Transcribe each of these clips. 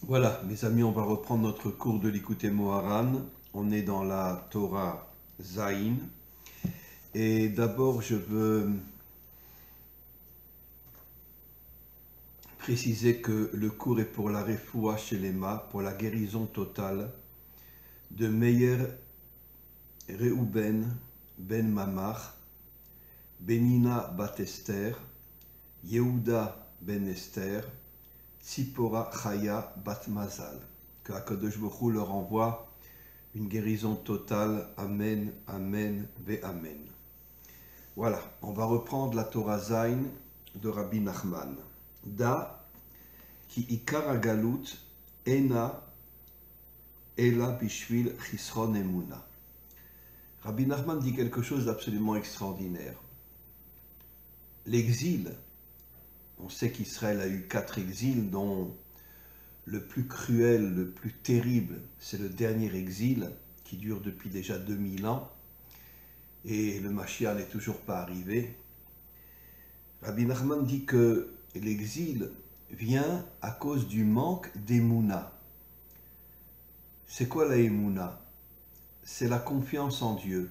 Voilà, mes amis, on va reprendre notre cours de l'Ikouté Moharan. On est dans la Torah Zayin. Et d'abord, je veux préciser que le cours est pour la Refoua Shelema, pour la guérison totale de Meir Reuben Ben Mamach, Benina Bat Esther, Yehuda Ben Esther, Tzipora Chaya Bat Mazal. Que HaKadosh Baruch Hu leur envoie une guérison totale. Amen, Amen, Ve Amen. Voilà, on va reprendre la Torah Zayin de Rabbi Nachman. Da ki ikar hagalut ena ela bishvil chisron emuna. Rabbi Nachman dit quelque chose d'absolument extraordinaire. L'exil, on sait qu'Israël a eu 4 exils, dont le plus cruel, le plus terrible, c'est le dernier exil, qui dure depuis déjà 2000 ans, et le Mashiach n'est toujours pas arrivé. Rabbi Nachman dit que l'exil vient à cause du manque d'émouna. C'est quoi la émouna? C'est la confiance en Dieu.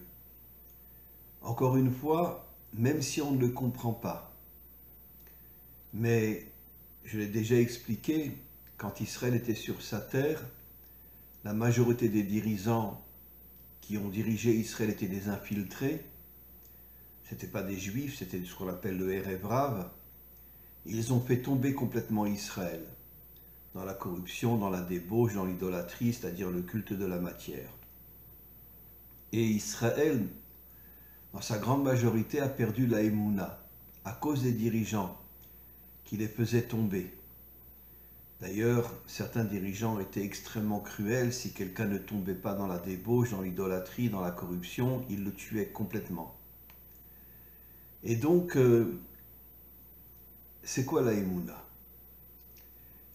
Encore une fois, même si on ne le comprend pas. Mais je l'ai déjà expliqué, quand Israël était sur sa terre, la majorité des dirigeants qui ont dirigé Israël étaient des infiltrés. Ce n'étaient pas des juifs, c'était ce qu'on appelle le Erev Rav. Ils ont fait tomber complètement Israël dans la corruption, dans la débauche, dans l'idolâtrie, c'est-à-dire le culte de la matière. Et Israël, dans sa grande majorité, a perdu la Emouna à cause des dirigeants qui les faisaient tomber. D'ailleurs, certains dirigeants étaient extrêmement cruels. Si quelqu'un ne tombait pas dans la débauche, dans l'idolâtrie, dans la corruption, ils le tuaient complètement. Et donc, c'est quoi la Emouna?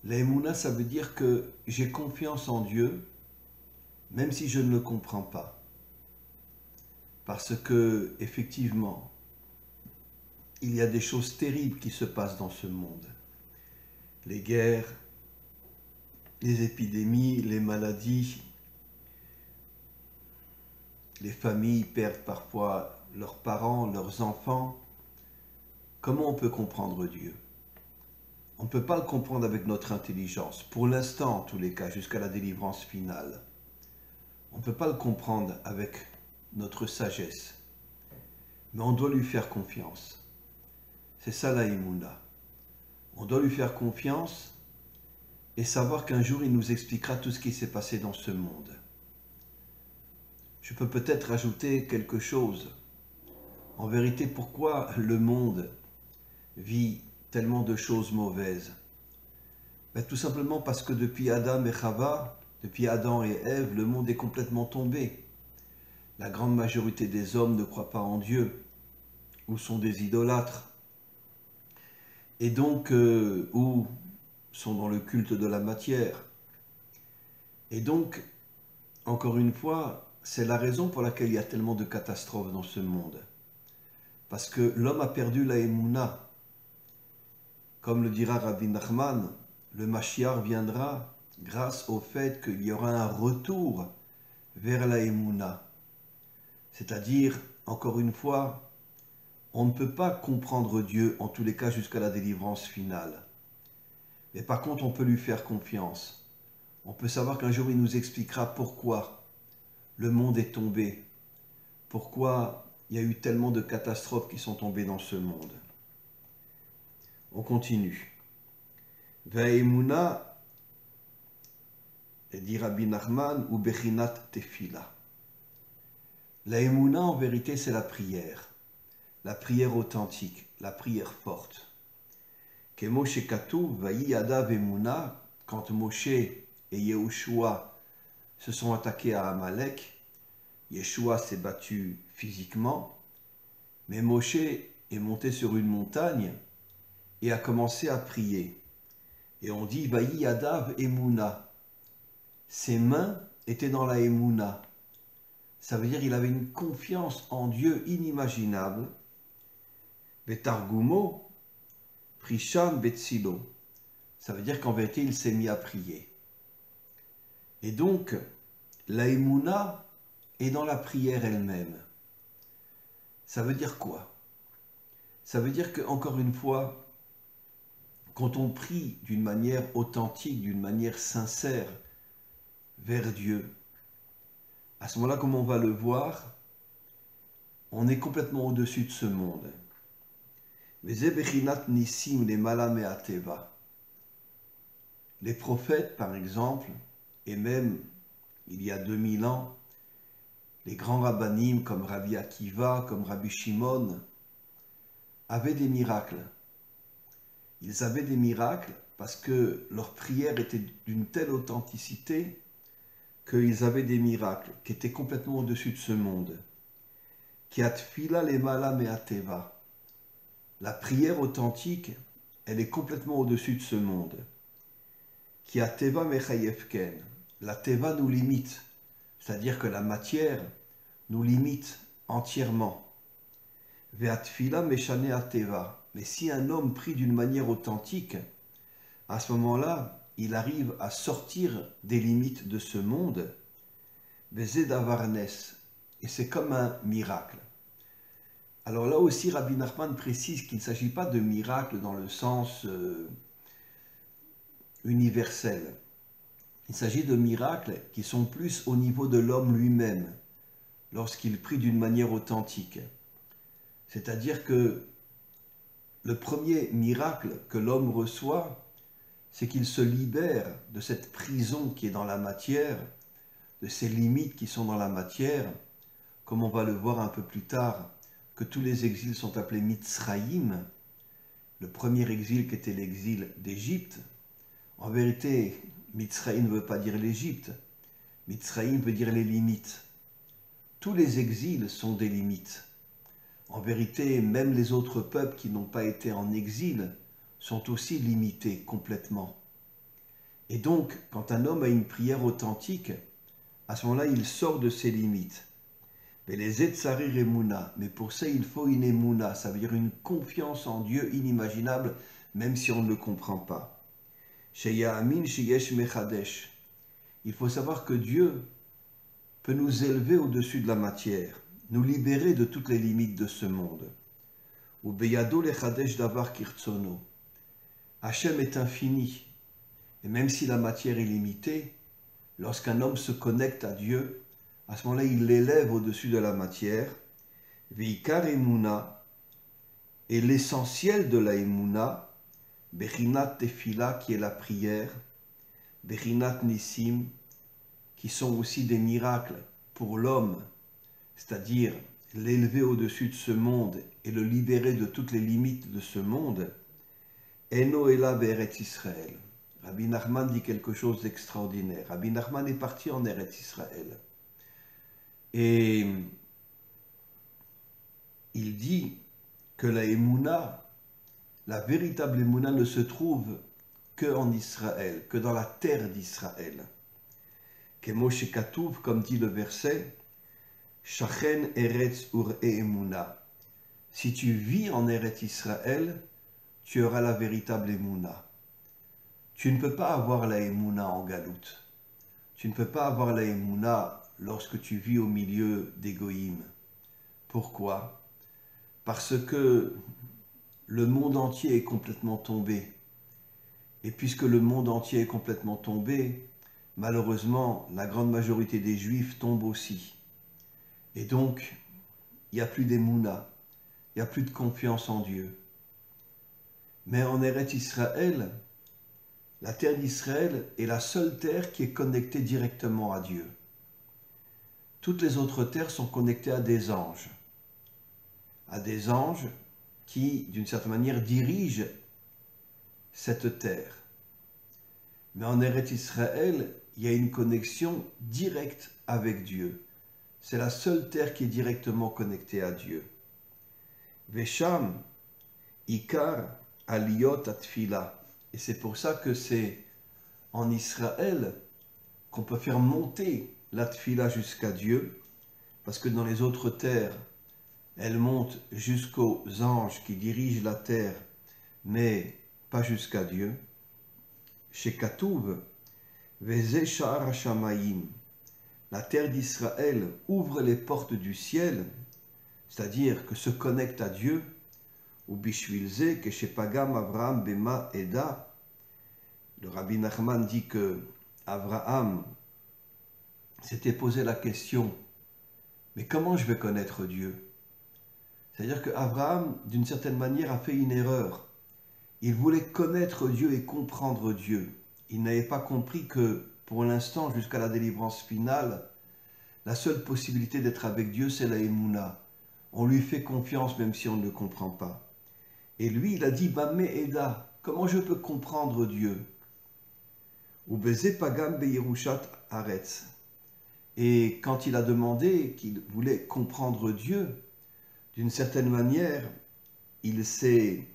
La Emouna, ça veut dire que j'ai confiance en Dieu, même si je ne le comprends pas. Parce que, effectivement, il y a des choses terribles qui se passent dans ce monde. Les guerres, les épidémies, les maladies, les familles perdent parfois leurs parents, leurs enfants. Comment on peut comprendre Dieu? On ne peut pas le comprendre avec notre intelligence, pour l'instant en tous les cas, jusqu'à la délivrance finale. On ne peut pas le comprendre avec notre sagesse, mais on doit lui faire confiance. C'est ça la Emouna. On doit lui faire confiance et savoir qu'un jour il nous expliquera tout ce qui s'est passé dans ce monde. Je peux peut-être rajouter quelque chose. En vérité, pourquoi le monde vit tellement de choses mauvaises? Tout simplement parce que depuis Adam et Chava, depuis Adam et Ève, le monde est complètement tombé. La grande majorité des hommes ne croient pas en Dieu, ou sont des idolâtres, et donc, ou sont dans le culte de la matière. Et donc, encore une fois, c'est la raison pour laquelle il y a tellement de catastrophes dans ce monde. Parce que l'homme a perdu la Emouna. Comme le dira Rabbi Nachman, le Mashiach viendra grâce au fait qu'il y aura un retour vers la Emouna. C'est-à-dire, encore une fois, on ne peut pas comprendre Dieu, en tous les cas jusqu'à la délivrance finale. Mais par contre, on peut lui faire confiance. On peut savoir qu'un jour, il nous expliquera pourquoi le monde est tombé, pourquoi il y a eu tellement de catastrophes qui sont tombées dans ce monde. On continue. Ve'emuna, dit Rabbi Nachman, ou bechinat tefila. La Emouna, en vérité, c'est la prière authentique, la prière forte. Que Moshe Katou, Vayi Adav Emouna, quand Moshe et Yehoshua se sont attaqués à Amalek, Yeshua s'est battu physiquement, mais Moshe est monté sur une montagne et a commencé à prier. Et on dit Vayi Adav Emouna. Ses mains étaient dans la Emouna. Ça veut dire qu'il avait une confiance en Dieu inimaginable. Betargumo, Prisham Betsilo. Ça veut dire qu'en vérité, il s'est mis à prier. Et donc, la émouna est dans la prière elle-même. Ça veut dire quoi? Ça veut dire que, encore une fois, quand on prie d'une manière authentique, d'une manière sincère vers Dieu, à ce moment-là, comme on va le voir, on est complètement au-dessus de ce monde. Les prophètes, par exemple, et même il y a 2000 ans, les grands rabbinim comme Rabbi Akiva, comme Rabbi Shimon, avaient des miracles. Ils avaient des miracles parce que leur prière était d'une telle authenticité qu'ils avaient des miracles qui étaient complètement au-dessus de ce monde. Ki atfila lemala me'ateva. La prière authentique, elle est complètement au-dessus de ce monde. Ki ateva mechayefken. La teva nous limite, c'est-à-dire que la matière nous limite entièrement. Ve'atfila meshane ateva. Mais si un homme prie d'une manière authentique, à ce moment-là, il arrive à sortir des limites de ce monde. Ve'zedavarnes. Et c'est comme un miracle. Alors là aussi, Rabbi Nachman précise qu'il ne s'agit pas de miracle dans le sens universel. Il s'agit de miracles qui sont plus au niveau de l'homme lui-même, lorsqu'il prie d'une manière authentique. C'est-à-dire que le premier miracle que l'homme reçoit, c'est qu'il se libère de cette prison qui est dans la matière, de ces limites qui sont dans la matière, comme on va le voir un peu plus tard, que tous les exils sont appelés Mitzraïm, le premier exil qui était l'exil d'Égypte. En vérité, Mitzraïm ne veut pas dire l'Égypte, Mitzraïm veut dire les limites. Tous les exils sont des limites. En vérité, même les autres peuples qui n'ont pas été en exil sont aussi limités complètement. Et donc, quand un homme a une prière authentique, à ce moment-là, il sort de ses limites. Mais les Etzarir Emouna, mais pour ça, il faut une Emouna, ça veut dire une confiance en Dieu inimaginable, même si on ne le comprend pas. Sheyamin Shigesh Mechadesh. Il faut savoir que Dieu peut nous élever au-dessus de la matière, nous libérer de toutes les limites de ce monde. Ou Beyado Lechadesh Davar Kirtsono. Hachem est infini, et même si la matière est limitée, lorsqu'un homme se connecte à Dieu, à ce moment-là, il l'élève au-dessus de la matière. Veikar Emouna, et l'essentiel de la Emouna, Bechinat Tefila, qui est la prière, Bechinat Nissim, qui sont aussi des miracles pour l'homme, c'est-à-dire l'élever au-dessus de ce monde et le libérer de toutes les limites de ce monde. Eno Ela Be'eretz Israël. Rabbi Nachman dit quelque chose d'extraordinaire. Rabbi Nachman est parti en Eretz Israël. Et il dit que la Emouna, la véritable Emouna ne se trouve que en Israël, que dans la terre d'Israël. Kemoshe Katouv, comme dit le verset, Shachen Eretz Ur Emouna. Si tu vis en Eretz Israël, tu auras la véritable Emouna. Tu ne peux pas avoir la Emouna en galoute. Tu ne peux pas avoir la Emouna lorsque tu vis au milieu des goïms. Pourquoi? Parce que le monde entier est complètement tombé. Et puisque le monde entier est complètement tombé, malheureusement, la grande majorité des Juifs tombent aussi. Et donc, il n'y a plus d'Emouna, il n'y a plus de confiance en Dieu. Mais en Eretz Israël, la terre d'Israël est la seule terre qui est connectée directement à Dieu. Toutes les autres terres sont connectées à des anges qui, d'une certaine manière, dirigent cette terre. Mais en Eretz Israël, il y a une connexion directe avec Dieu. C'est la seule terre qui est directement connectée à Dieu. Vesham, Ikar, Aliyot, Atfila. Et c'est pour ça que c'est en Israël qu'on peut faire monter la Tfila jusqu'à Dieu, parce que dans les autres terres, elle monte jusqu'aux anges qui dirigent la terre, mais pas jusqu'à Dieu. Chez Katouv, Veze sha'ar hashamayim. La terre d'Israël ouvre les portes du ciel, c'est-à-dire que se connecte à Dieu. Ou bishvilze que shepagam Avraham bema eda. Le Rabbi Nachman dit que Abraham s'était posé la question, mais comment je vais connaître Dieu? C'est-à-dire que Abraham, d'une certaine manière, a fait une erreur. Il voulait connaître Dieu et comprendre Dieu. Il n'avait pas compris que, pour l'instant, jusqu'à la délivrance finale, la seule possibilité d'être avec Dieu, c'est la Emouna. On lui fait confiance même si on ne le comprend pas. Et lui, il a dit, Bame Eda, comment je peux comprendre Dieu? Ou Beze Pagam Beyerushat Aretz. Et quand il a demandé qu'il voulait comprendre Dieu, d'une certaine manière, il s'est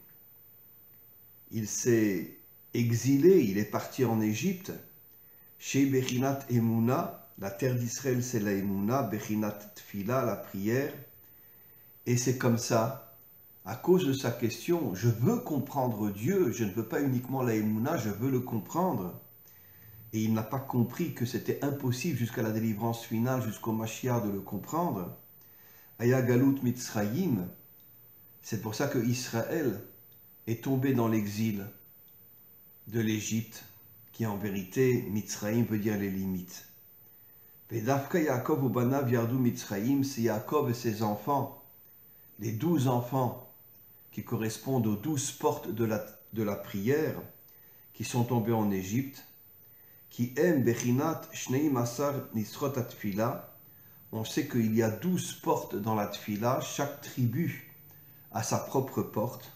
exilé, il est parti en Égypte, chez Bechinat Emouna, la terre d'Israël c'est la Emouna, Bechinat Tfila, la prière, et c'est comme ça, à cause de sa question, je veux comprendre Dieu, je ne veux pas uniquement la Emouna, je veux le comprendre, et il n'a pas compris que c'était impossible jusqu'à la délivrance finale, jusqu'au Mashiach de le comprendre. Aya Galut Mitzrayim, c'est pour ça que Israël est tombé dans l'exil de l'Égypte, qui en vérité, Mitzrayim veut dire les limites. Vedafka Yaakov Ubanav Yardu Mitzrayim, c'est Yaakov et ses enfants, les 12 enfants qui correspondent aux 12 portes de la prière, qui sont tombés en Égypte, qui aiment Bechinat Shnei Masar Nisrot Atfila. On sait qu'il y a 12 portes dans la Tfila, chaque tribu a sa propre porte.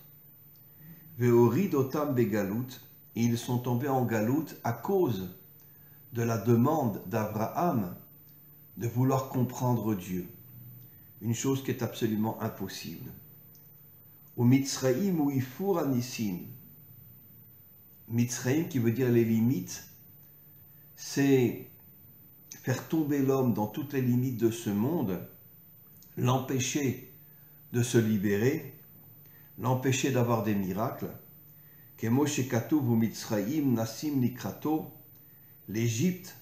Veorid Otam Begalut, et ils sont tombés en Galout à cause de la demande d'Abraham de vouloir comprendre Dieu. Une chose qui est absolument impossible. Ou Mitzraïm ou Ifur Anissim. Mitzraïm qui veut dire les limites, c'est faire tomber l'homme dans toutes les limites de ce monde, l'empêcher de se libérer, l'empêcher d'avoir des miracles. Kemoshe Katuv ou Mitzraïm Nassim Nikrato, l'Égypte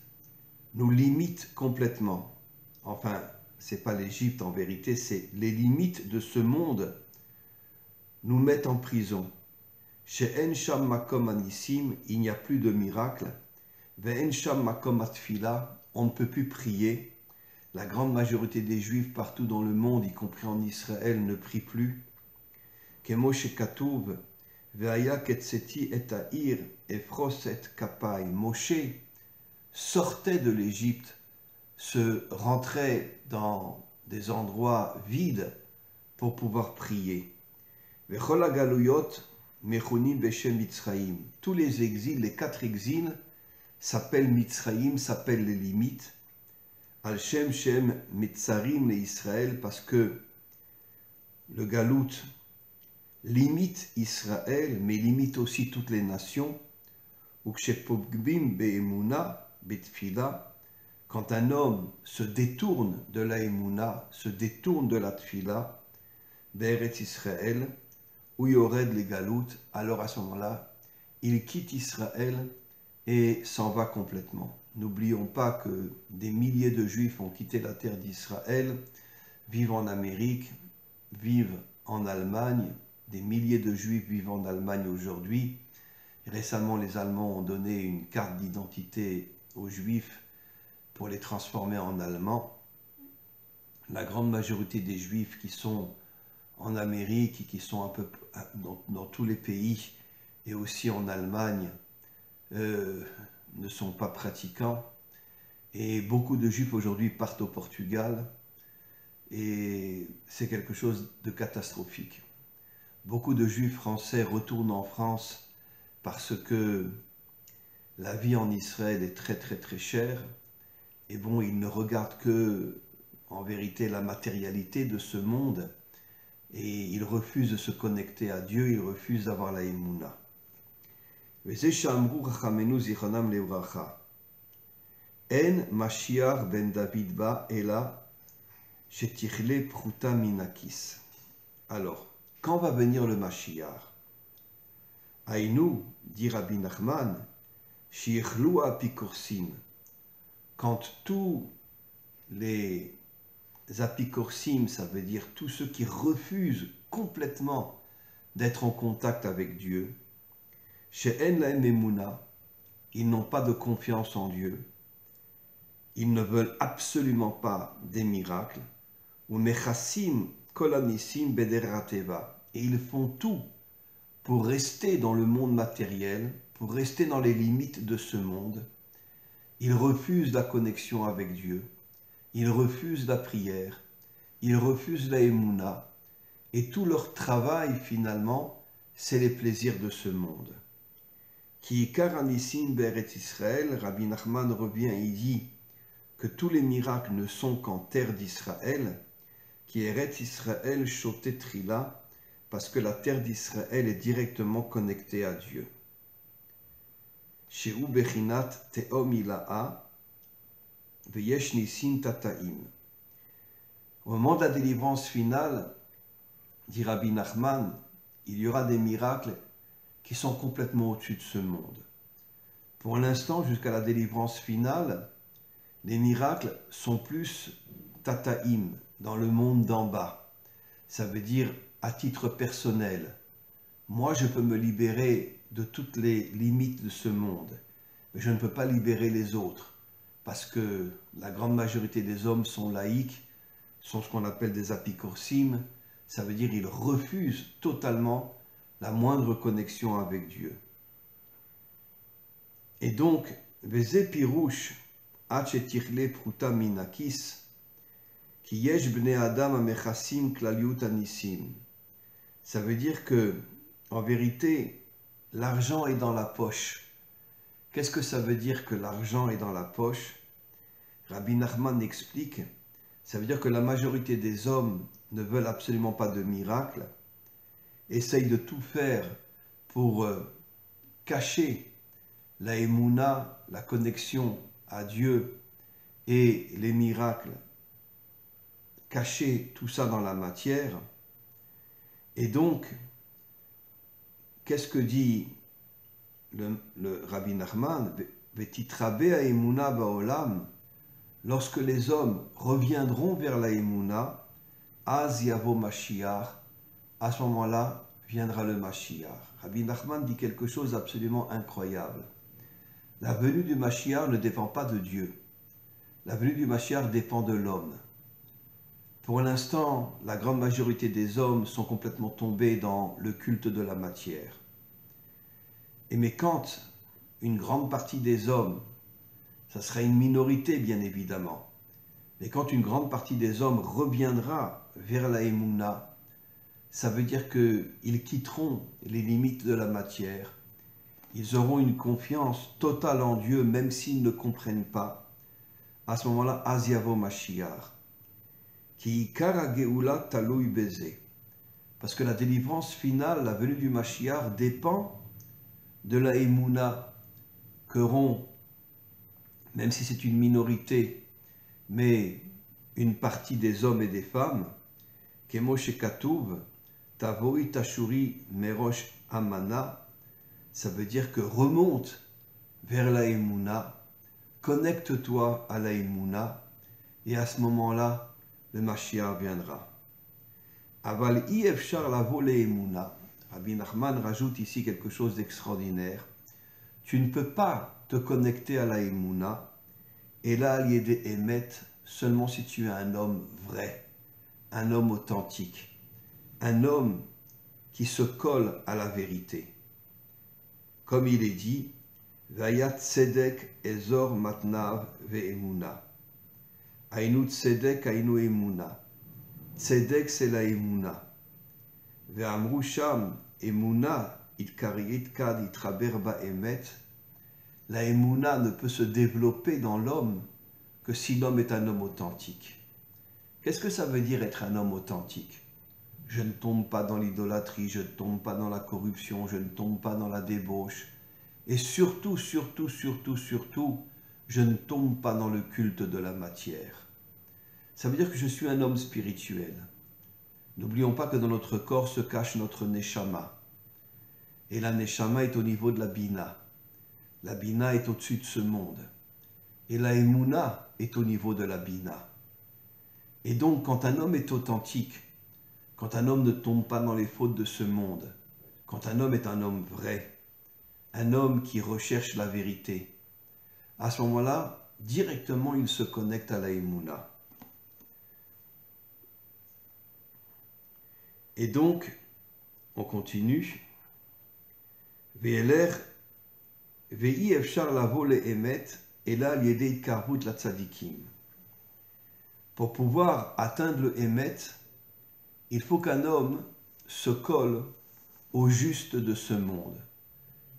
nous limite complètement. Enfin, c'est pas l'Égypte en vérité, c'est les limites de ce monde nous mettent en prison. Chez En Sham Makom Anissim, il n'y a plus de miracle. Ve En Sham Makom Atfila, on ne peut plus prier. La grande majorité des Juifs partout dans le monde, y compris en Israël, ne prient plus. Kemoshe Katuv, Ve'aya Ketseti et Aïr, Efros et Kapai. Moshe sortait de l'Égypte, se rentrait dans des endroits vides pour pouvoir prier. Vechol hagaluyot mechunim beshem Mitzrayim. Tous les exils, les 4 exils, s'appellent Mitzrayim, s'appellent les limites. Al Shem Shem Mitzarim les Israël, parce que le Galout limite Israël, mais limite aussi toutes les nations. Ukshepogbim be'emuna betfila, quand un homme se détourne de la emuna, se détourne de la tfila, be'eretz Israël, où yored les Galout, alors à ce moment-là, il quitte Israël et s'en va complètement. N'oublions pas que des milliers de Juifs ont quitté la terre d'Israël, vivent en Amérique, vivent en Allemagne. Des milliers de Juifs vivent en Allemagne aujourd'hui. Récemment, les Allemands ont donné une carte d'identité aux Juifs pour les transformer en Allemands. La grande majorité des Juifs qui sont en Amérique et qui sont un peu dans tous les pays et aussi en Allemagne ne sont pas pratiquants. Et beaucoup de Juifs aujourd'hui partent au Portugal et c'est quelque chose de catastrophique. Beaucoup de Juifs français retournent en France parce que la vie en Israël est très très très chère. Et bon, ils ne regardent que, en vérité, la matérialité de ce monde. Et ils refusent de se connecter à Dieu, ils refusent d'avoir la Emouna. En Mashiach ben David ba ela shetichle pruta minakis. Alors, quand va venir le Mashiach? Aïnou, dit Rabbi Nachman, Shiechlu apikorsim, quand tous les apikorsim, ça veut dire tous ceux qui refusent complètement d'être en contact avec Dieu, she'en lahem emuna, ils n'ont pas de confiance en Dieu, ils ne veulent absolument pas des miracles, ou mechassim kol hanissim beder hateva, et ils font tout pour rester dans le monde matériel, pour rester dans les limites de ce monde. Ils refusent la connexion avec Dieu, ils refusent la prière, ils refusent la émouna, et tout leur travail finalement, c'est les plaisirs de ce monde. Ki ikar hanissim be'eretz Israël, Rabbi Nachman revient et dit que tous les miracles ne sont qu'en terre d'Israël, qui eretz Israël shotet trila, parce que la terre d'Israël est directement connectée à Dieu. Shehu bechinat te'om ilaha veyesh nisim tataim. Au moment de la délivrance finale, dit Rabbi Nachman, il y aura des miracles qui sont complètement au-dessus de ce monde. Pour l'instant, jusqu'à la délivrance finale, les miracles sont plus tataim, dans le monde d'en bas. Ça veut dire à titre personnel. Moi, je peux me libérer de toutes les limites de ce monde, mais je ne peux pas libérer les autres, parce que la grande majorité des hommes sont laïcs, sont ce qu'on appelle des apikorsim, ça veut dire qu'ils refusent totalement la moindre connexion avec Dieu. Et donc, Veze pirouche, Hachetirle pruta minakis, Ki yesh bnei adam amechassim klaliut anissim. Ça veut dire que, en vérité, l'argent est dans la poche. Qu'est-ce que ça veut dire que l'argent est dans la poche? Rabbi Nachman explique, ça veut dire que la majorité des hommes ne veulent absolument pas de miracle, essayent de tout faire pour cacher la émouna, la connexion à Dieu et les miracles, cacher tout ça dans la matière. Et donc, qu'est-ce que dit le Rabbi Nachman? Vetitrabe haemuna baolam, lorsque les hommes reviendront vers la émouna, az yavo Mashiach, à ce moment-là viendra le Mashiach. Rabbi Nachman dit quelque chose d'absolument incroyable. La venue du Mashiach ne dépend pas de Dieu. La venue du Mashiach dépend de l'homme. Pour l'instant, la grande majorité des hommes sont complètement tombés dans le culte de la matière. Mais quand une grande partie des hommes, ça sera une minorité bien évidemment, mais quand une grande partie des hommes reviendra vers la émouna, ça veut dire qu'ils quitteront les limites de la matière, ils auront une confiance totale en Dieu même s'ils ne comprennent pas. À ce moment-là, az yavo Mashiach. Parce que la délivrance finale, la venue du Mashiach, dépend de la émouna qu'auront, même si c'est une minorité, mais une partie des hommes et des femmes, Kemo shekatuv, tavoi tashuri merosh amana, ça veut dire que remonte vers la émouna, connecte-toi à la émouna, et à ce moment-là, le Mashiach viendra. Aval ifshar lavo le'emuna. Rabbi Nachman rajoute ici quelque chose d'extraordinaire. Tu ne peux pas te connecter à la émouna, et là, il y a des émet seulement si tu es un homme vrai, un homme authentique, un homme qui se colle à la vérité. Comme il est dit, Vayat tzedek ezor matnav ve'emuna. Aïnou tzedek, aïnou emuna. Tzedek, c'est la emuna. Ve'amru sham, emuna, itkariit kad itraber ba'emet. La emuna ne peut se développer dans l'homme que si l'homme est un homme authentique. Qu'est-ce que ça veut dire être un homme authentique? Je ne tombe pas dans l'idolâtrie, je ne tombe pas dans la corruption, je ne tombe pas dans la débauche. Et surtout, surtout, surtout, surtout, je ne tombe pas dans le culte de la matière. Ça veut dire que je suis un homme spirituel. N'oublions pas que dans notre corps se cache notre neshama. Et la neshama est au niveau de la bina. La Bina est au-dessus de ce monde. Et la Emouna est au niveau de la Bina. Et donc, quand un homme est authentique, quand un homme ne tombe pas dans les fautes de ce monde, quand un homme est un homme vrai, un homme qui recherche la vérité, à ce moment-là, directement, il se connecte à la Emouna. Et donc, on continue. Ve'eler ve'i efshar lavo le'emet ela liedei karut la tzadikim. Pour pouvoir atteindre le Emet, il faut qu'un homme se colle aux justes de ce monde.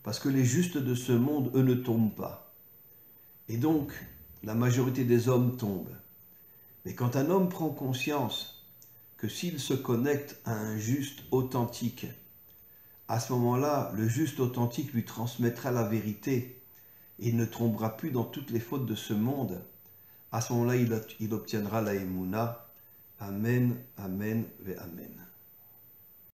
Parce que les justes de ce monde, eux, ne tombent pas. Et donc, la majorité des hommes tombent. Mais quand un homme prend conscience que s'il se connecte à un juste authentique, à ce moment-là, le juste authentique lui transmettra la vérité et il ne tombera plus dans toutes les fautes de ce monde. À ce moment-là, il obtiendra la Emouna. Amen, Amen, ve Amen.